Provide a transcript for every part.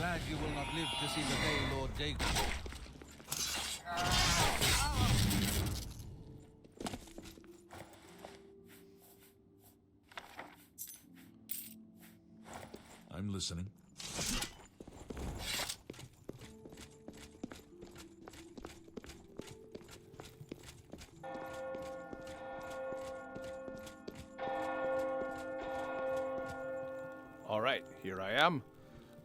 glad you will not live to see the day Lord Jacob. I'm listening. All right, here I am.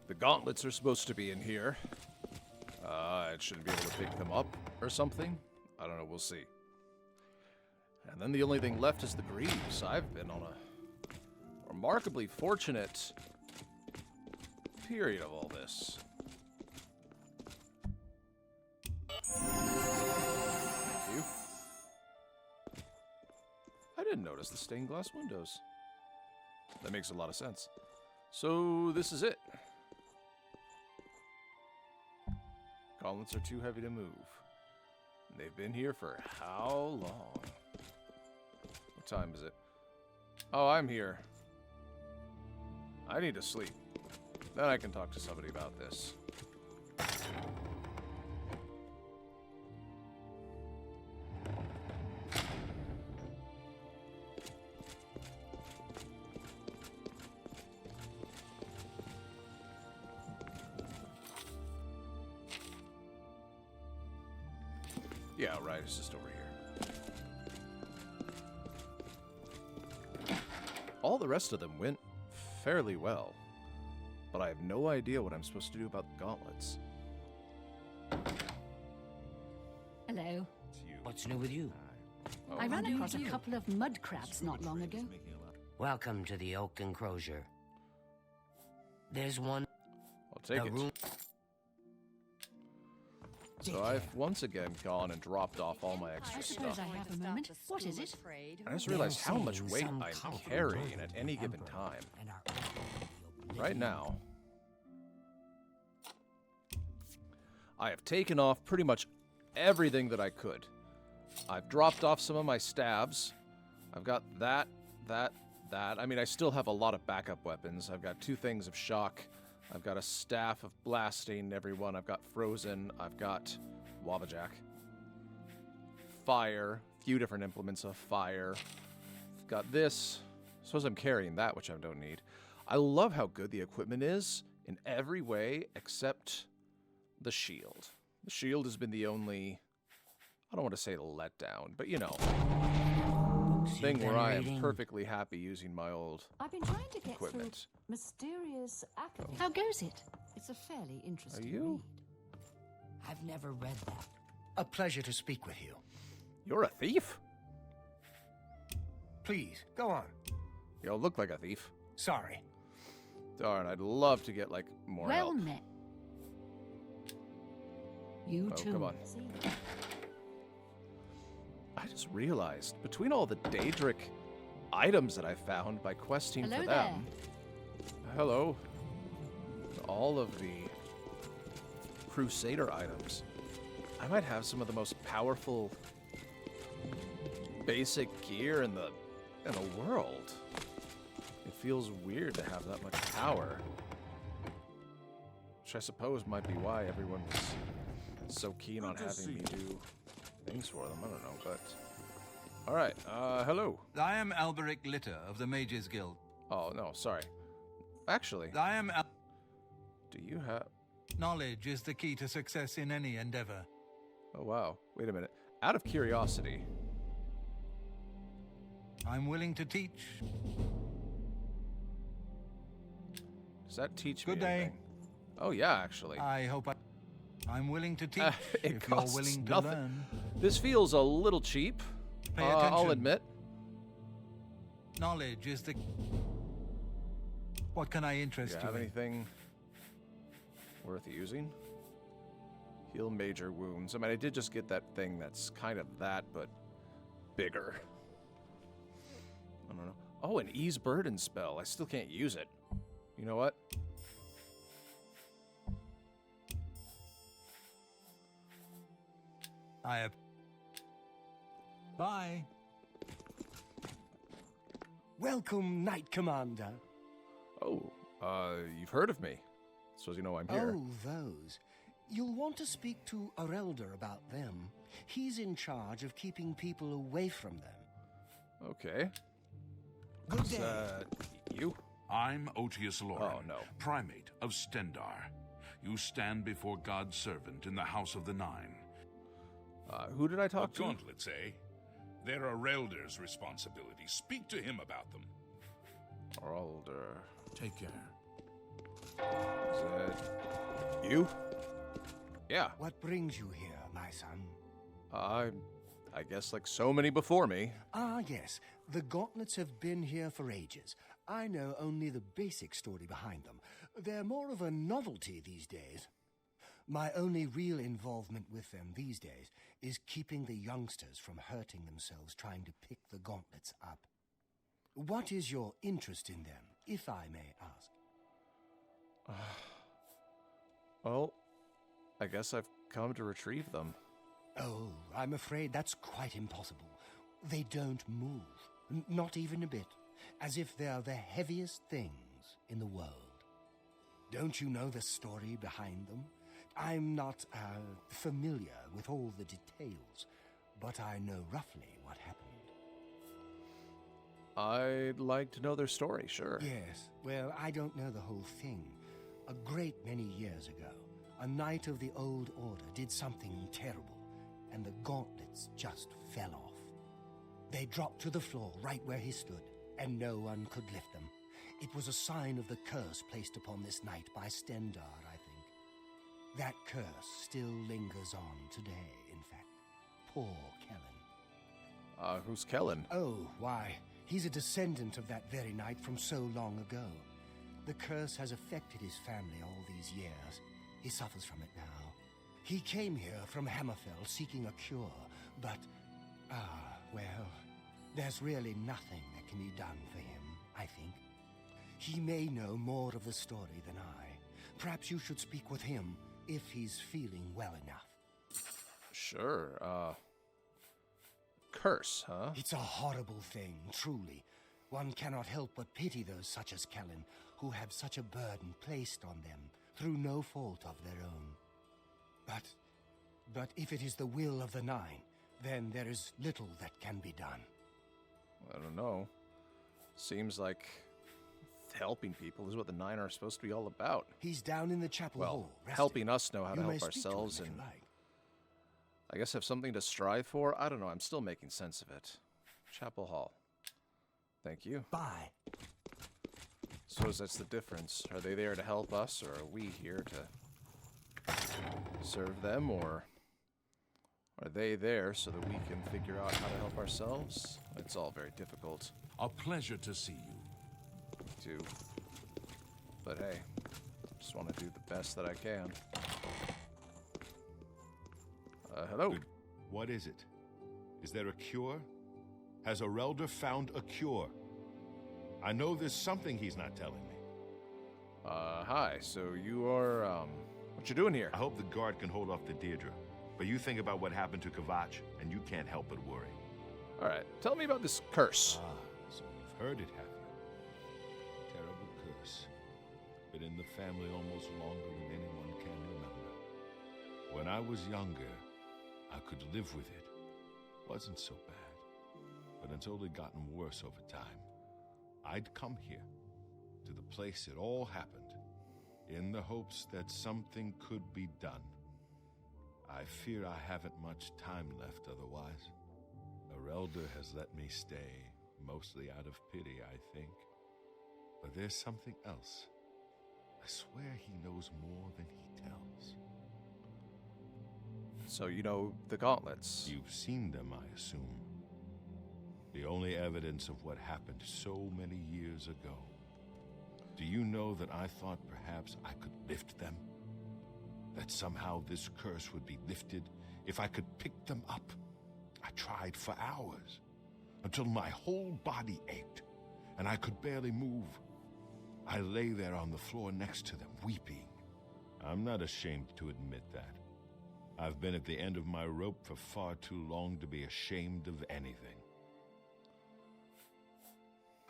The gauntlets are supposed to be in here. I shouldn't be able to pick them up or something. I don't know, we'll see. And then the only thing left is the greaves. I've been on a remarkably fortunate period of all this. Thank you. I didn't notice the stained glass windows. That makes a lot of sense. So, this is it. Gauntlets are too heavy to move. They've been here for how long? What time is it? Oh, I'm here. I need to sleep. Then I can talk to somebody about this. Yeah, right, it's just over here. All the rest of them went fairly well, but I have no idea what I'm supposed to do about the gauntlets. Hello. What's new with you? Oh. I ran across a couple of mud crabs not long ago. Welcome to the Oak Enclosure. There's one. I'll take it. room. So I've once again gone and dropped off all my extra I suppose stuff. I have a moment. What is it? I just realized how much weight I'm carrying at any given time. Right now, I have taken off pretty much everything that I could. I've dropped off some of my stabs. I've got that. I mean, I still have a lot of backup weapons. I've got 2 things of shock. I've got a staff of blasting everyone. I've got frozen. I've got Wabajack. Fire. A few different implements of fire. I've got this. I suppose I'm carrying that, which I don't need. I love how good the equipment is in every way except the shield. The shield has been the only, I don't want to say letdown, but you know, thing where I am perfectly happy using my old I've been trying to get equipment. through Mysterious Academy. How goes it? It's a fairly interesting you? read. I've never read that. A pleasure to speak with you. You're a thief? Please, go on. You look like a thief. Sorry. Darn, I'd love to get, like, more Well help. met. You Oh, too. come on. See, I just realized, between all the Daedric items that I found by questing Hello for there. them... Hello. All of the Crusader items. I might have some of the most powerful basic gear in the world. It feels weird to have that much power. Which I suppose might be why everyone was so keen on having me do things for them. I don't know, but... Alright, hello. I am Alberic Litter of the Mages Guild. Oh, no, sorry. Actually, I am do you have... Knowledge is the key to success in any endeavor. Oh, wow. Wait a minute. Out of curiosity, I'm willing to teach. does that teach Good me day. anything? Oh, yeah, actually. I hope I'm willing to teach It if you're costs willing to nothing. learn. This feels a little cheap. Pay I'll attention. admit. Knowledge is the... What can I Do interest you you have in? anything worth using? Heal major wounds. I mean, I did just get that thing that's kind of that, but bigger. I don't know. Oh, an ease burden spell. I still can't use it. You know what? I have... Bye. Welcome, Knight Commander. Oh, you've heard of me. So as you know, I'm here. Oh, those. You'll want to speak to Arelder about them. He's in charge of keeping people away from them. Okay. Good day. You? I'm Otius Loren, Oh, no. primate of Stendar. You stand before God's servant in the House of the Nine. Who did I talk to? Gauntlets, eh? They're Arelder's responsibility. Speak to him about them. Arelder. Take care. Is it you? Yeah. What brings you here, my son? I guess like so many before me. Ah, yes. The Gauntlets have been here for ages. I know only the basic story behind them. They're more of a novelty these days. My only real involvement with them these days is keeping the youngsters from hurting themselves trying to pick the Gauntlets up. What is your interest in them, if I may ask? Well, I guess I've come to retrieve them. Oh, I'm afraid that's quite impossible. They don't move, not even a bit, as if they're the heaviest things in the world. Don't you know the story behind them? I'm not familiar with all the details, but I know roughly what happened. I'd like to know their story, sure. Yes, well, I don't know the whole thing. A great many years ago, a knight of the Old Order did something terrible, and the gauntlets just fell off. They dropped to the floor right where he stood, and no one could lift them. It was a sign of the curse placed upon this knight by Stendar, I think. That curse still lingers on today, in fact. Poor Kellen. Who's Kellen? Oh, why, he's a descendant of that very knight from so long ago. The curse has affected his family all these years. He suffers from it now. He came here from Hammerfell seeking a cure, but, well, there's really nothing that can be done for him, I think. He may know more of the story than I. Perhaps you should speak with him if he's feeling well enough. Sure, curse, huh? It's a horrible thing, truly. One cannot help but pity those such as Kellen, who have such a burden placed on them through no fault of their own. But if it is the will of the Nine, then there is little that can be done. I don't know. Seems like helping people is what the Nine are supposed to be all about. He's down in the chapel Well, hall, resting. helping us know how to You may help speak to him ourselves if and you like. I guess have something to strive for. I don't know. I'm still making sense of it. Chapel Hall. Thank you. Bye. Suppose that's the difference. Are they there to help us, or are we here to serve them, or are they there so that we can figure out how to help ourselves? It's all very difficult. A pleasure to see you. Too. But hey, just want to do the best that I can. Hello. Good. What is it? Is there a cure? Has Arelder found a cure? I know there's something he's not telling me. Hi. So you are, what you doing here? I hope the guard can hold off the Deirdre. But you think about what happened to Kavach, and you can't help but worry. All right. Tell me about this curse. So you've heard it, have you? Terrible curse. Been in the family almost longer than anyone can remember. When I was younger, I could live with it. Wasn't so bad. But it's only gotten worse over time. I'd come here, to the place it all happened, in the hopes that something could be done. I fear I haven't much time left otherwise. Arelder has let me stay, mostly out of pity, I think. But there's something else. I swear he knows more than he tells. So you know the gauntlets. You've seen them, I assume. The only evidence of what happened so many years ago. Do you know that I thought perhaps I could lift them? That somehow this curse would be lifted if I could pick them up? I tried for hours, until my whole body ached, and I could barely move. I lay there on the floor next to them, weeping. I'm not ashamed to admit that. I've been at the end of my rope for far too long to be ashamed of anything.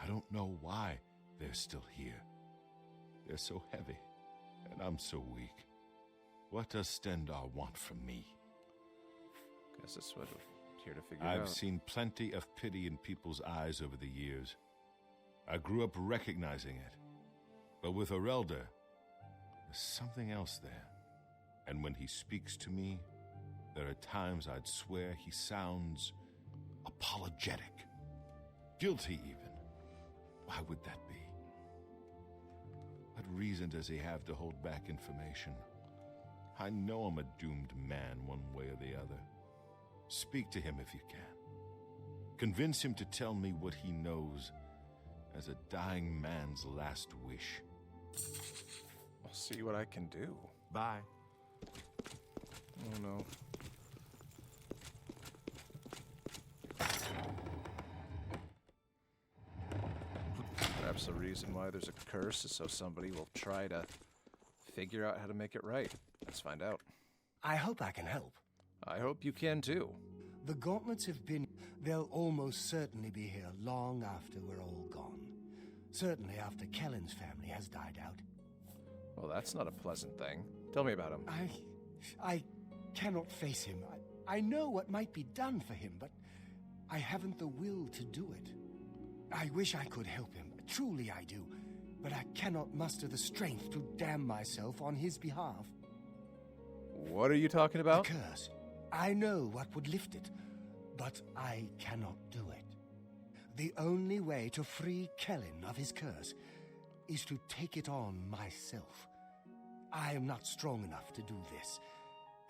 I don't know why they're still here. They're so heavy, And I'm so weak. What does Stendar want from me? Guess that's what we're here to figure out. I've seen plenty of pity in people's eyes over the years. I grew up recognizing it. But with Arelda, there's something else there. And when he speaks to me, there are times I'd swear he sounds apologetic. Guilty, even. Why would that be? What reason does he have to hold back information? I know I'm a doomed man one way or the other. Speak to him if you can. Convince him to tell me what he knows as a dying man's last wish. I'll see what I can do. Bye. Oh no. Perhaps the reason why there's a curse is so somebody will try to figure out how to make it right. Let's find out. I hope I can help. I hope you can too. The gauntlets have been... They'll almost certainly be here long after we're all gone. Certainly after Kellen's family has died out. Well, that's not a pleasant thing. Tell me about him. I cannot face him. I know what might be done for him, but I haven't the will to do it. I wish I could help him. Truly I do. But I cannot muster the strength to damn myself on his behalf. What are you talking about? The curse. I know what would lift it, but I cannot do it. The only way to free Kellen of his curse is to take it on myself. I am not strong enough to do this,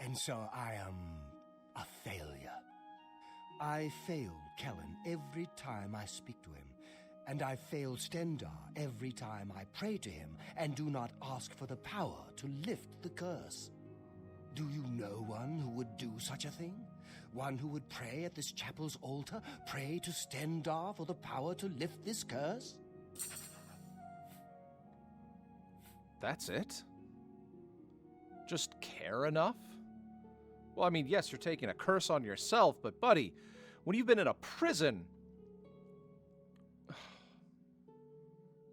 and so I am a failure. I fail Kellen every time I speak to him, and I fail Stendar every time I pray to him and do not ask for the power to lift the curse. Do you know one who would do such a thing? One who would pray at this chapel's altar, pray to Stendar for the power to lift this curse? That's it? Just care enough? Well, I mean, yes, you're taking a curse on yourself, but buddy, when you've been in a prison...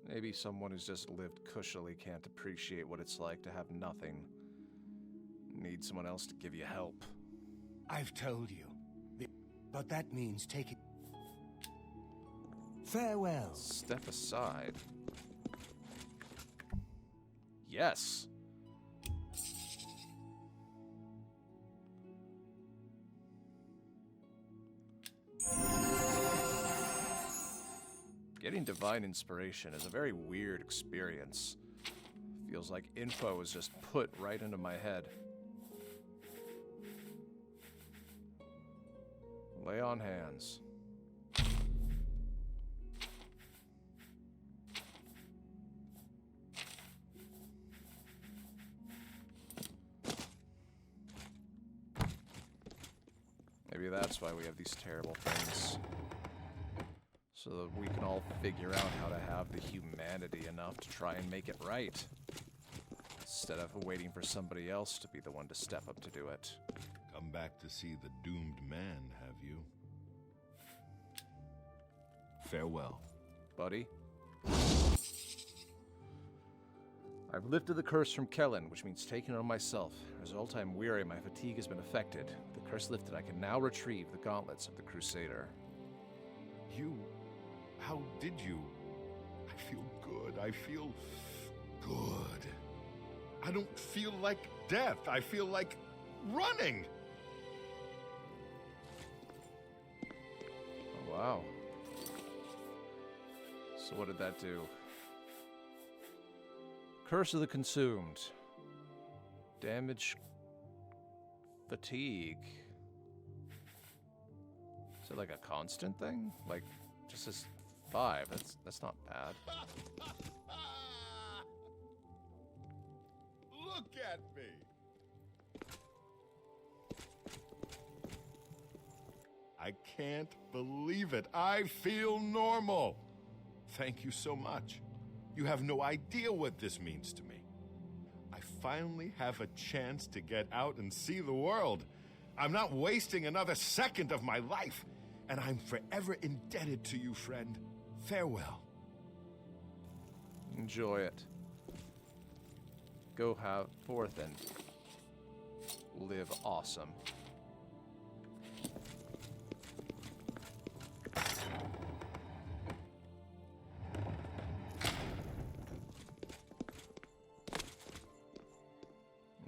Maybe someone who's just lived cushily can't appreciate what it's like to have nothing. Need someone else to give you help. I've told you. But that means take it. Farewell. Step aside. Yes. Getting divine inspiration is a very weird experience. Feels like info is just put right into my head. Lay on hands. Maybe that's why we have these terrible things. So that we can all figure out how to have the humanity enough to try and make it right. Instead of waiting for somebody else to be the one to step up to do it. Come back to see the doomed man, have you? Farewell. Buddy. I've lifted the curse from Kellen, which means taking it on myself. As a result, I'm weary, my fatigue has been affected. With the curse lifted, I can now retrieve the gauntlets of the Crusader. You... How did you? I feel good. I feel good. I don't feel like death. I feel like running. Oh, wow. So what did that do? Curse of the Consumed. Damage. Fatigue. Is it like a constant thing? Like, just says 5. That's not bad. Look at me. I can't believe it. I feel normal. Thank you so much. You have no idea what this means to me. I finally have a chance to get out and see the world. I'm not wasting another second of my life, and I'm forever indebted to you, friend. Farewell. Enjoy it. go have forth and live awesome.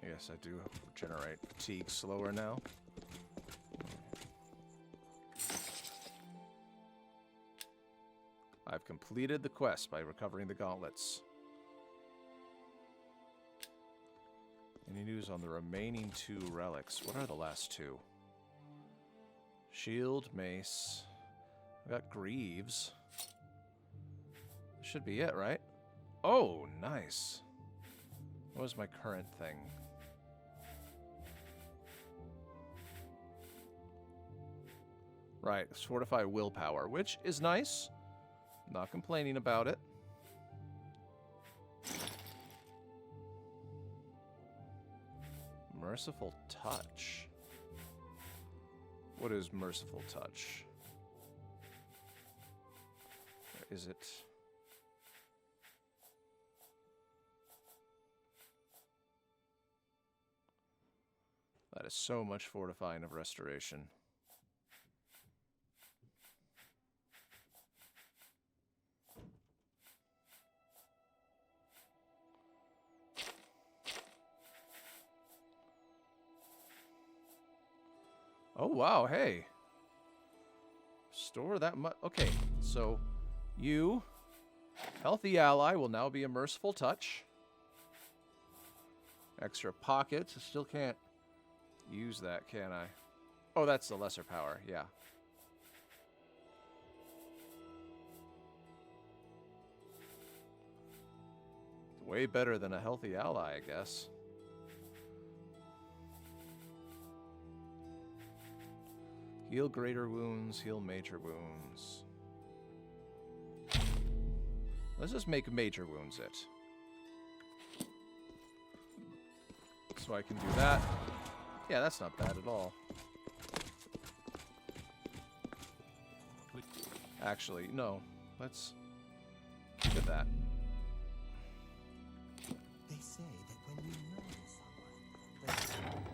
Yes, I do generate fatigue slower now. I've completed the quest by recovering the gauntlets. Any news on the remaining 2 relics? What are the last 2? Shield, mace. I got greaves. Should be it, right? Oh, nice. What was my current thing? Right, fortify willpower, which is nice. Not complaining about it. Merciful touch. What is merciful touch? Or is it? That is so much fortifying of restoration. Oh, wow, hey. Store that much. Okay, so you, healthy ally, will now be a merciful touch. Extra pockets. I still can't use that, can I? Oh, that's the lesser power, yeah. Way better than a healthy ally, I guess. Heal greater wounds, heal major wounds. Let's just make major wounds it. So I can do that. Yeah, that's not bad at all. Actually, no. Let's look at that. They say that when you murder someone,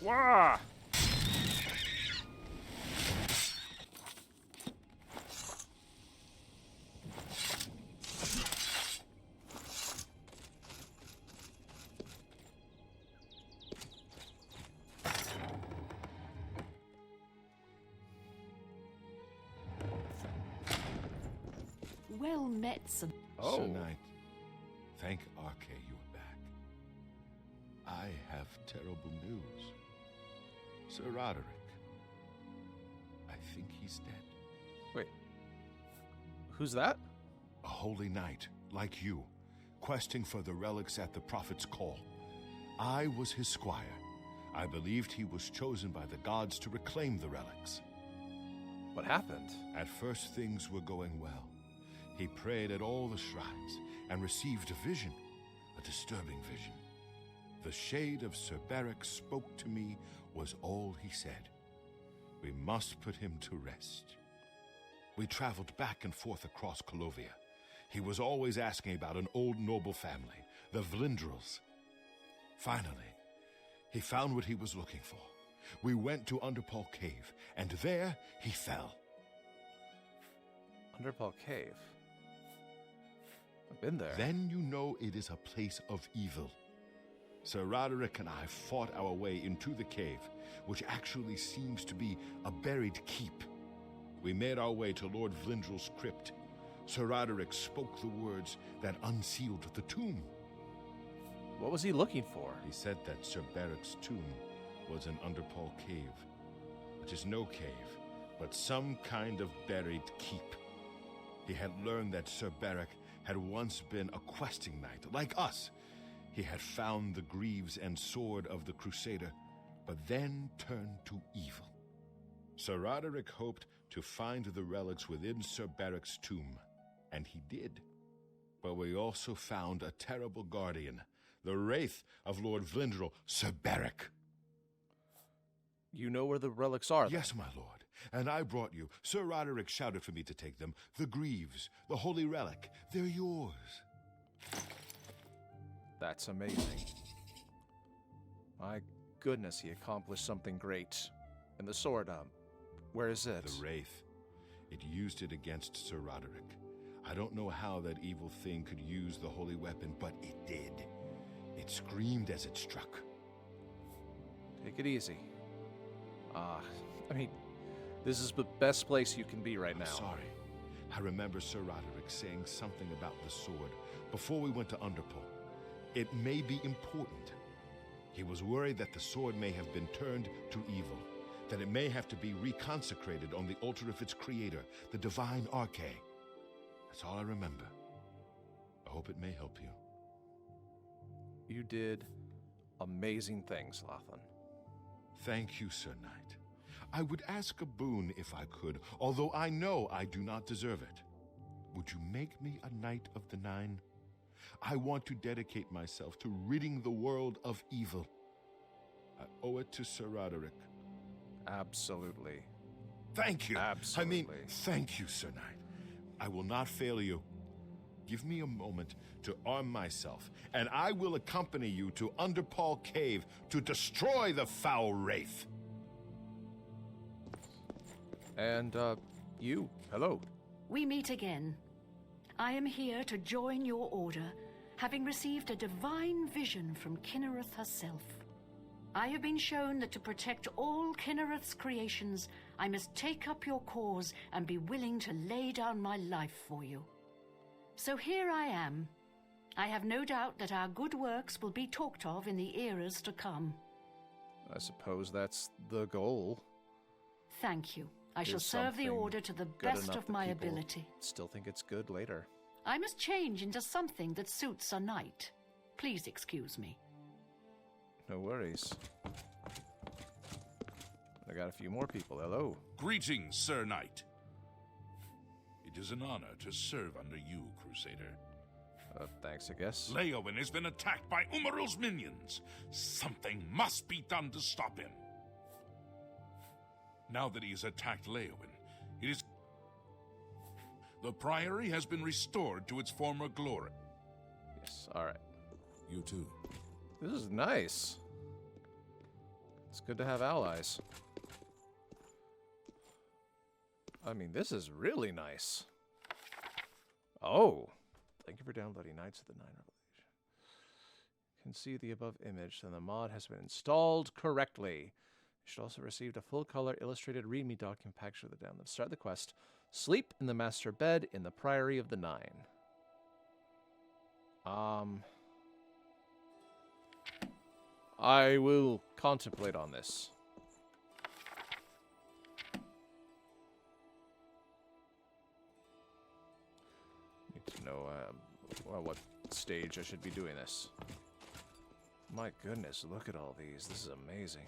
Wah! Well met, Sir. Oh. Sir Knight, thank Arche you are back. I have terrible news. Sir Roderick, I think he's dead. Wait. Who's that? A holy knight, like you, questing for the relics at the Prophet's call. I was his squire. I believed he was chosen by the gods to reclaim the relics. What happened? At first, things were going well. He prayed at all the shrines and received a vision, a disturbing vision. The shade of Sir Beric spoke to me was all he said. We must put him to rest. We traveled back and forth across Colovia. He was always asking about an old noble family, the Vlindrels. Finally, he found what he was looking for. We went to Underpaw Cave, and there he fell. Underpaw Cave. I've been there. Then you know it is a place of evil. Sir Roderick and I fought our way into the cave, which actually seems to be a buried keep. We made our way to Lord Vlindrel's crypt. Sir Roderick spoke the words that unsealed the tomb. What was he looking for? He said that Sir Beric's tomb was in Underpaw Cave, which is no cave, but some kind of buried keep. He had learned that Sir Beric had once been a questing knight, like us. He had found the greaves and sword of the Crusader, but then turned to evil. Sir Roderick hoped to find the relics within Sir Barrick's tomb, and he did. But we also found a terrible guardian, the wraith of Lord Vlindrel, Sir Barrick. You know where the relics are, then? Yes, my lord, and I brought you. Sir Roderick shouted for me to take them. The greaves, the holy relic, they're yours. That's amazing. My goodness, he accomplished something great. And the sword, where is it? The wraith. It used it against Sir Roderick. I don't know how that evil thing could use the holy weapon, but it did. It screamed as it struck. Take it easy. I mean, this is the best place you can be right now. Sorry. I remember Sir Roderick saying something about the sword before we went to Underpole. It may be important. He was worried that the sword may have been turned to evil, that it may have to be reconsecrated on the altar of its creator, the divine Arche. That's all I remember. I hope it may help you. You did amazing things, Lathan. Thank you, Sir Knight. I would ask a boon if I could, although I know I do not deserve it. Would you make me a Knight of the Nine? I want to dedicate myself to ridding the world of evil. I owe it to Sir Roderick. Absolutely. Thank you. Absolutely. I mean, thank you, Sir Knight. I will not fail you. Give me a moment to arm myself, and I will accompany you to Underpole Cave to destroy the foul wraith. And, you, hello. We meet again. I am here to join your order, having received a divine vision from Kinnereth herself. I have been shown that to protect all Kinnereth's creations, I must take up your cause and be willing to lay down my life for you. So here I am. I have no doubt that our good works will be talked of in the eras to come. I suppose that's the goal. Thank you. I shall Here's serve the something Order to the good best enough of that my people ability. Still think it's good later. I must change into something that suits a knight. Please excuse me. No worries. I got a few more people. Hello. Greetings, Sir Knight. It is an honor to serve under you, Crusader. Thanks, I guess. Leowen has been attacked by Umarul's minions. Something must be done to stop him. Now that he has attacked Leowen, it is... The Priory has been restored to its former glory. Yes, alright. You too. This is nice. It's good to have allies. I mean, this is really nice. Oh. Thank you for downloading Knights of the Nine Revelation. You can see the above image, and the mod has been installed correctly. You should also receive a full-color illustrated README document package with the download. Start the quest. Sleep in the master bed in the Priory of the Nine. I will contemplate on this. Need to know what stage I should be doing this. My goodness, look at all these. This is amazing.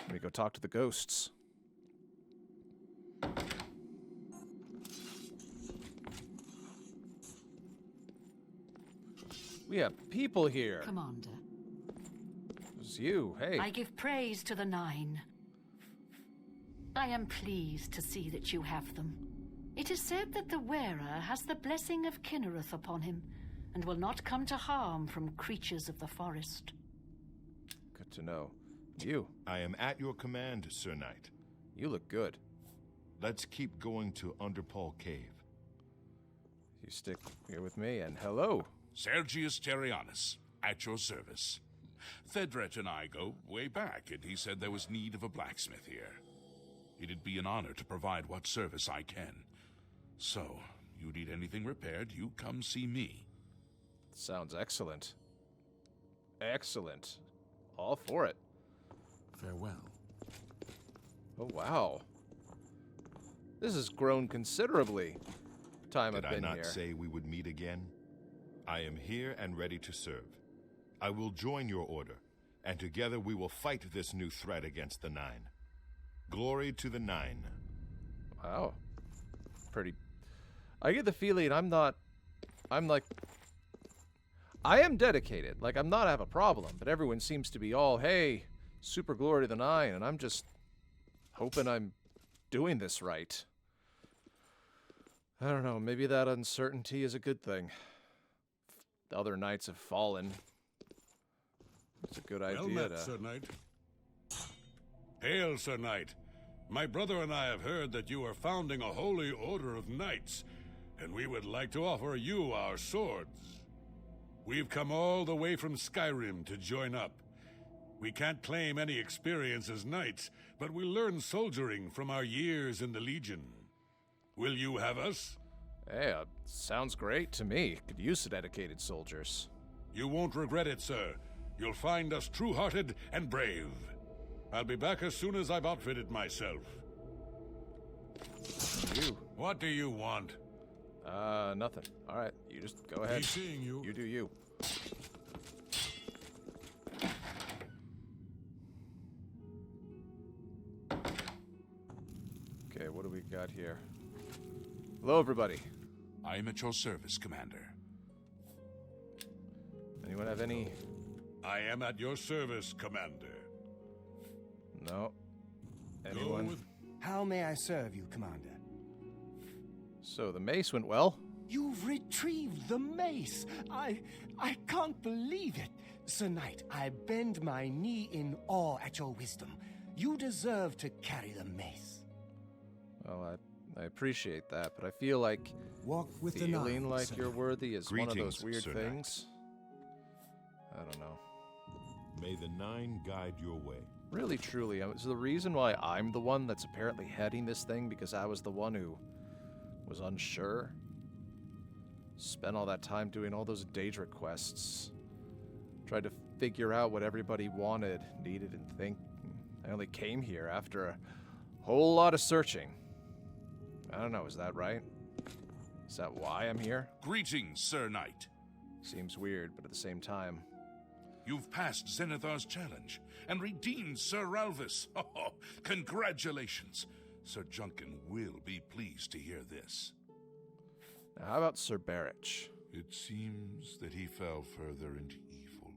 Let me go talk to the ghosts. We have people here. Commander. It's you. Hey. I give praise to the Nine. I am pleased to see that you have them. It is said that the wearer has the blessing of Kinnereth upon him, and will not come to harm from creatures of the forest. Good to know. You. I am at your command, Sir Knight. You look good. Let's keep going to Underpole Cave. You stick here with me, and hello. Sergius Terrianus, at your service. Thedret and I go way back, and he said there was need of a blacksmith here. It'd be an honor to provide what service I can. So, you need anything repaired, you come see me. Sounds excellent. Excellent. All for it. Farewell. Oh, wow. This has grown considerably. time Did I've I been not here. say we would meet again? I am here and ready to serve. I will join your order, and together we will fight this new threat against the Nine. Glory to the Nine. Wow. Pretty... I get the feeling I'm like... I am dedicated. Like, I'm not have a problem, but everyone seems to be all, hey, super glory to the Nine, and I'm just hoping I'm doing this right. I don't know, maybe that uncertainty is a good thing. The other knights have fallen. It's a good idea Well met, to... Sir Knight. Hail, Sir Knight. My brother and I have heard that you are founding a holy order of knights, and we would like to offer you our swords. We've come all the way from Skyrim to join up. We can't claim any experience as knights, but we learned soldiering from our years in the Legion. Will you have us? Hey, sounds great to me. Could use some dedicated soldiers. You won't regret it, sir. You'll find us true-hearted and brave. I'll be back as soon as I've outfitted myself. You? What do you want? Nothing. All right, you just go ahead. Be seeing you. You do you. Okay, what do we got here? Hello, everybody. I am at your service, Commander. Anyone have any? I am at your service, Commander. No. Anyone? Go with... How may I serve you, Commander? So the mace went well. You've retrieved the mace! I can't believe it! Sir Knight, I bend my knee in awe at your wisdom. You deserve to carry the mace. Well, I appreciate that, but I feel like Walk with the feeling Nine, like Sir you're Knight. worthy is one of those Greetings, weird Sir Knight. things. I don't know. May the Nine guide your way. Really, truly, so the reason why I'm the one that's apparently heading this thing because I was the one who was unsure. Spent all that time doing all those Daedra quests. Tried to figure out what everybody wanted, needed, and think. I only came here after a whole lot of searching. I don't know, is that right? Is that why I'm here? Greetings, Sir Knight. Seems weird, but at the same time... You've passed Zenithar's challenge and redeemed Sir Ralvis. Oh, congratulations. Sir Junkin will be pleased to hear this. Now, how about Sir Barrich? It seems that he fell further into evil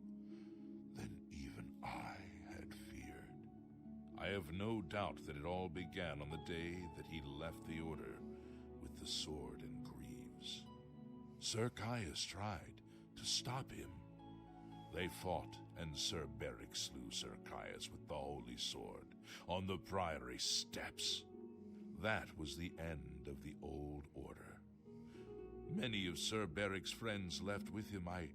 than even I had feared. I have no doubt that it all began on the day that he left the Order with the sword and greaves. Sir Caius tried to stop him. They fought, and Sir Beric slew Sir Caius with the holy sword on the priory steps. That was the end of the old order. Many of Sir Beric's friends left with him. I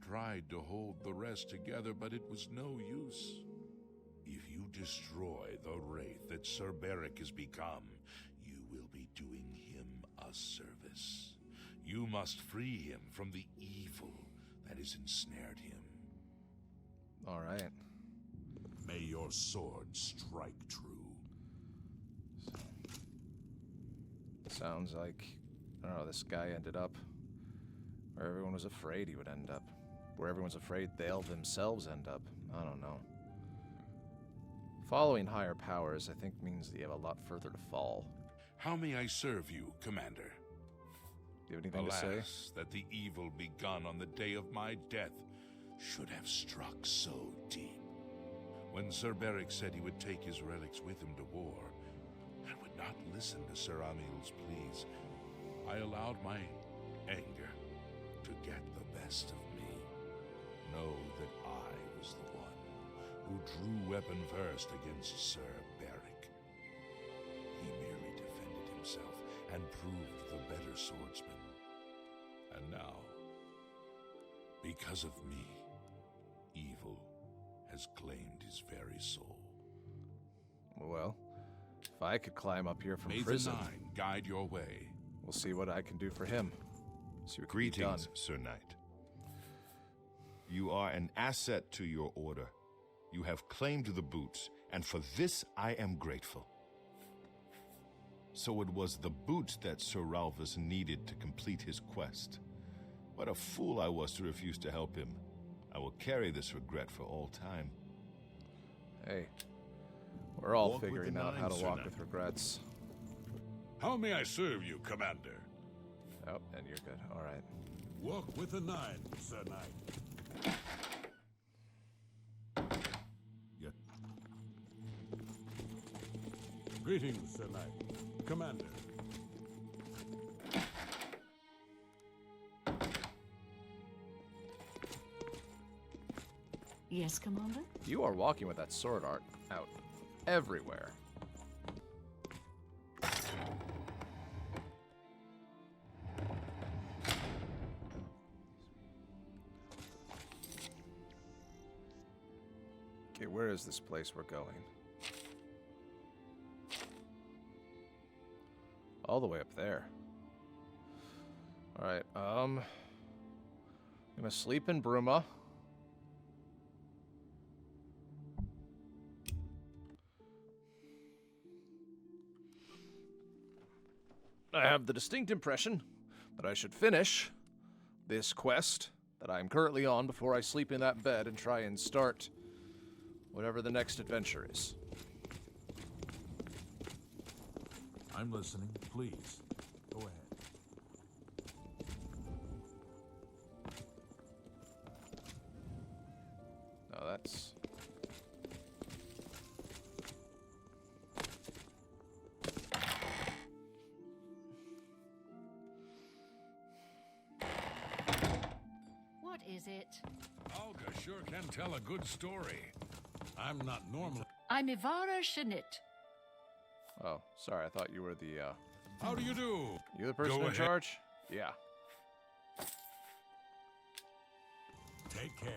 tried to hold the rest together, but it was no use. If you destroy the wraith that Sir Beric has become, you will be doing him a service. You must free him from the evil that has ensnared him. All right. May your sword strike true. Sounds like, I don't know, this guy ended up where everyone was afraid he would end up. Where everyone's afraid they'll themselves end up. I don't know. Following higher powers, I think, means that you have a lot further to fall. How may I serve you, Commander? Do you have anything to say? Alas, that the evil begun on the day of my death should have struck so deep. When Sir Beric said he would take his relics with him to war, I would not listen to Sir Amil's pleas. I allowed my anger to get the best of me. Know that I was the one who drew weapon first against Sir Beric. He merely defended himself and proved the better swordsman. And now, because of me, evil has claimed his very soul. Well, if I could climb up here from May prison, the Nine guide your way. we'll see what I can do for him. See what can be done. Greetings, Sir Knight. You are an asset to your order. You have claimed the boots, and for this I am grateful. So it was the boot that Sir Ralphus needed to complete his quest. What a fool I was to refuse to help him. I will carry this regret for all time. Hey, we're all Walk with figuring the out how nine, to Sir walk Knight. with regrets. How may I serve you, Commander? Oh, and you're good. All right. Walk with the 9, Sir Knight. Yeah. Greetings, Sir Knight. Commander. Yes, Commander? You are walking with that sword art out everywhere. Okay, where is this place we're going? All the way up there. Alright, I'm gonna sleep in Bruma. I have the distinct impression that I should finish this quest that I'm currently on before I sleep in that bed and try and start whatever the next adventure is. I'm listening. Please, go ahead. No, that's... What is it? Olga sure can tell a good story. I'm not normal. I'm Ivara Shanit. Oh, sorry, I thought you were the, How do you do? You the person Go in ahead. charge? Yeah. Take care.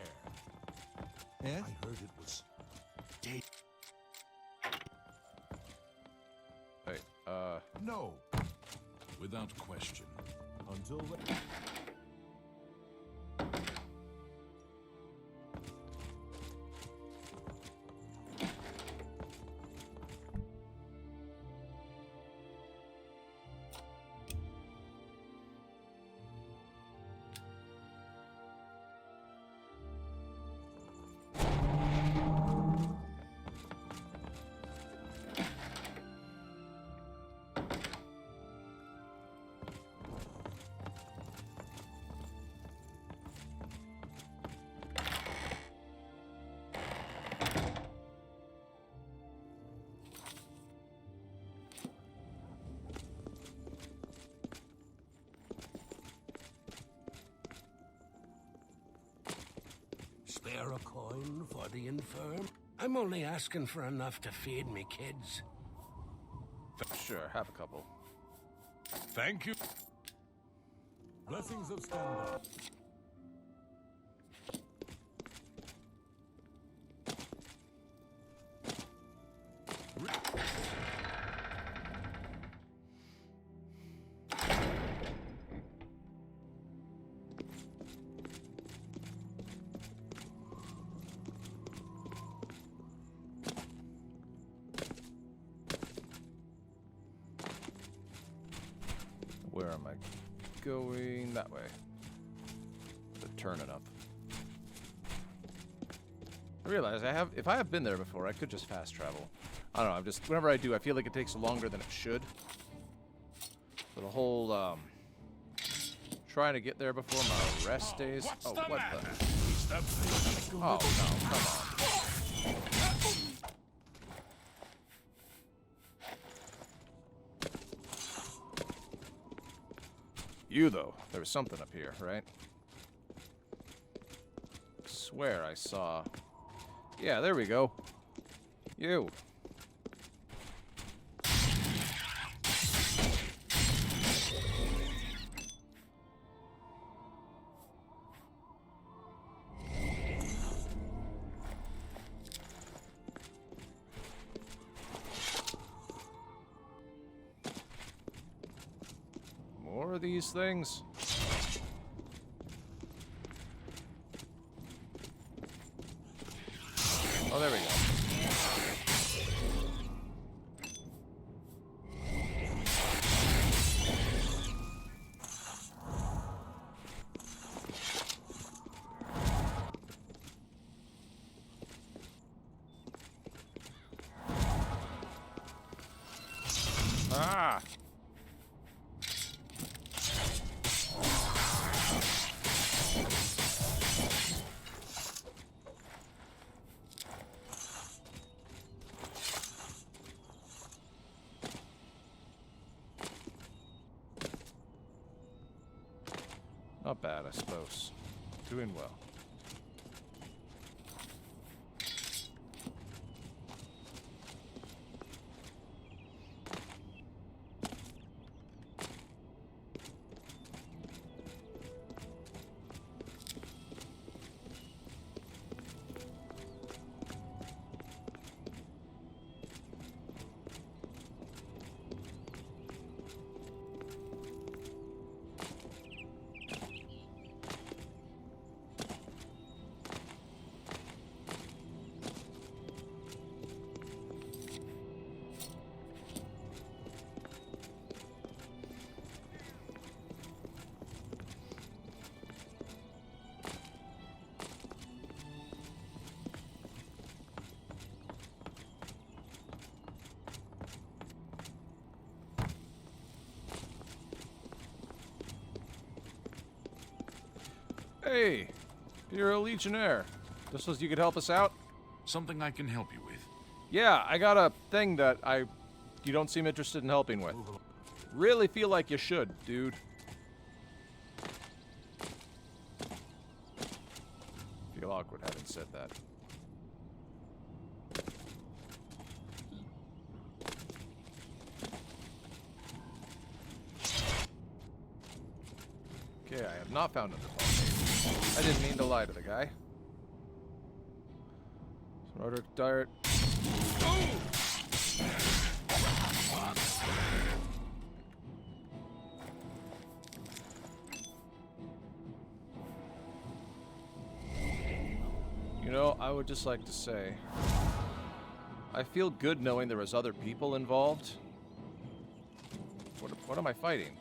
Yes? I heard it was... Wait, No. Without question. Until then... Spare a coin for the infirm? I'm only asking for enough to feed me kids. sure, have a couple. Thank you. Blessings of stand-up. Where am I going? That way. The turning up. I realize if I have been there before, I could just fast travel. I don't know, I'm just, whenever I do, I feel like it takes longer than it should. For the whole, trying to get there before my rest days. Oh, what the? Oh, no, come on. You, though. There was something up here, right? I swear I saw... Yeah, there we go. You. More of these things. Oh, there we go. Not bad, I suppose. Doing well. Hey, you're a Legionnaire. This was you could help us out? Something I can help you with. Yeah, I got a thing that you don't seem interested in helping with. Really feel like you should, dude. Feel awkward having said that. Okay, I have not found another one. I didn't mean to lie to the guy. Smarter dart. You know, I would just like to say, I feel good knowing there was other people involved. What am I fighting?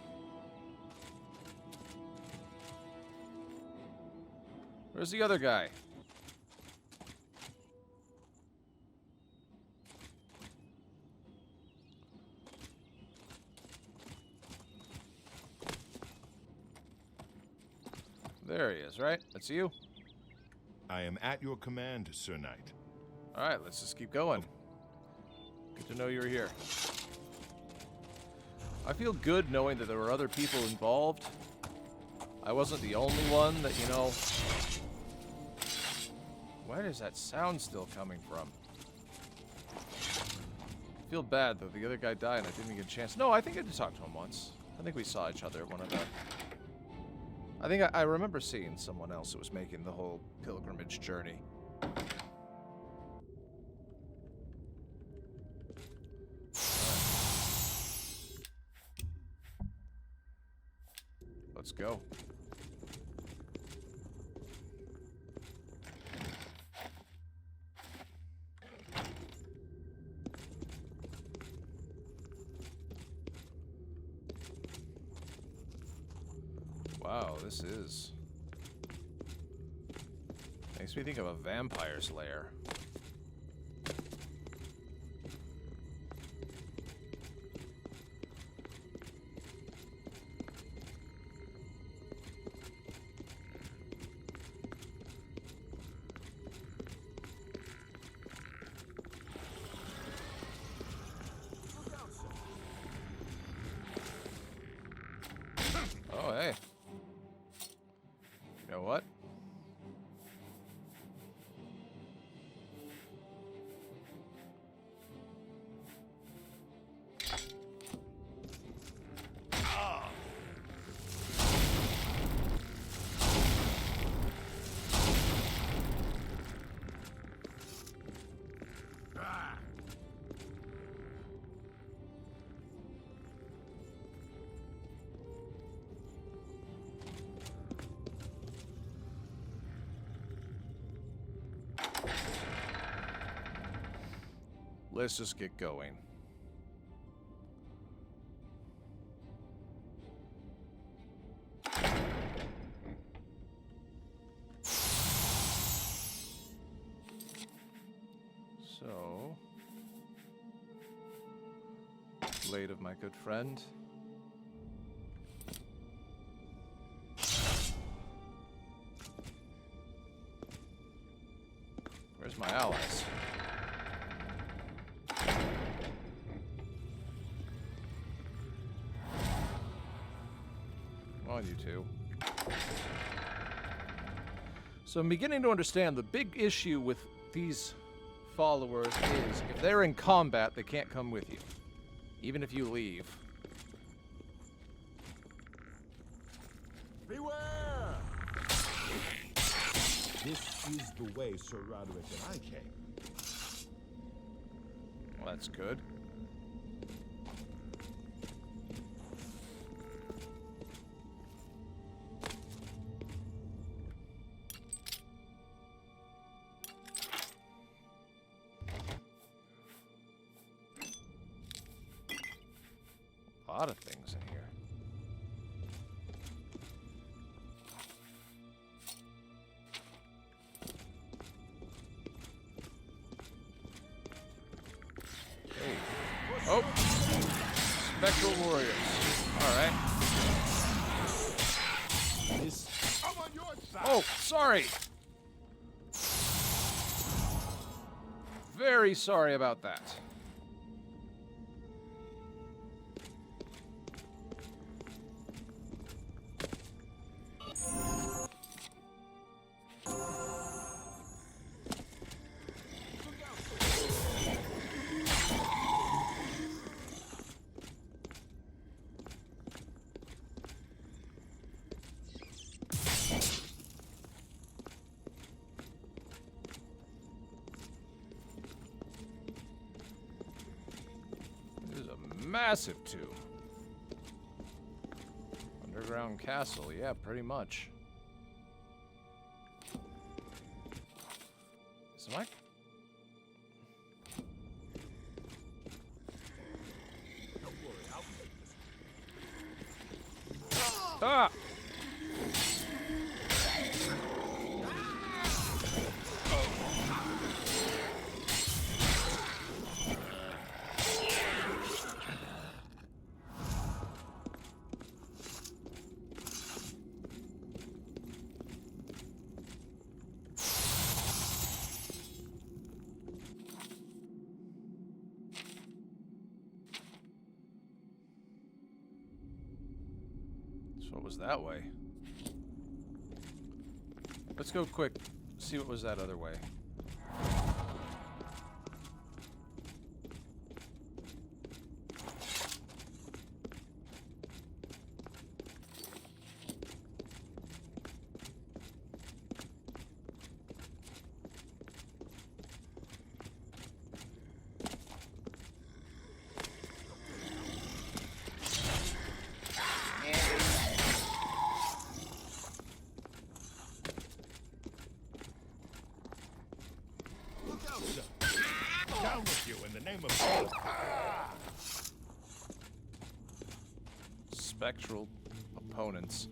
Where's the other guy? There he is, right? That's you? I am at your command, Sir Knight. Alright, let's just keep going. Good to know you're here. I feel good knowing that there were other people involved. I wasn't the only one that, you know... Where is that sound still coming from? I feel bad, though. The other guy died and I didn't even get a chance. No, I think I did talk to him once. I think we saw each other at one of the... I think I remember seeing someone else that was making the whole pilgrimage journey. Let's go. Wow, this is... Makes me think of a vampire's lair. Oh, hey. You know what? Let's just get going. So, blade of my good friend. Where's my allies? Come on, you two. So I'm beginning to understand the big issue with these followers is if they're in combat, they can't come with you. Even if you leave. Beware! This is the way Sir Roderick and I came. Well, that's good. A lot of things in here. Hey. Oh! Spectral Warriors. Alright. Oh, sorry! Very sorry about that. Massive tomb. Underground castle, yeah, pretty much. So I... Ah! What was that way? Let's go quick, see what was that other way. Down with you in the name of God. Spectral opponents.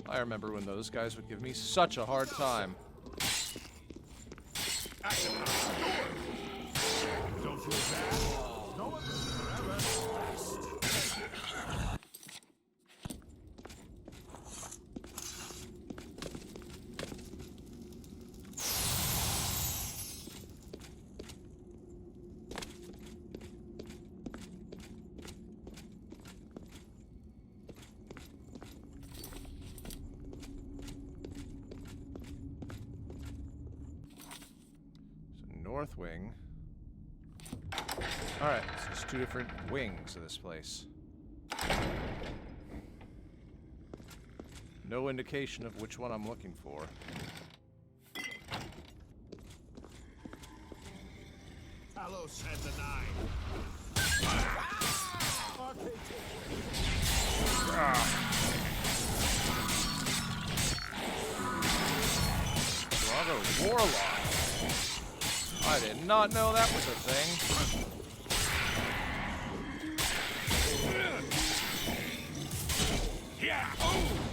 I remember when those guys would give me such a hard time. Don't feel bad. No one lives forever. North wing. Alright, so there's two different wings of this place. No indication of which one I'm looking for. Talos and the Nine. Drago Warlock. I did not know that was a thing. Yeah. Oh.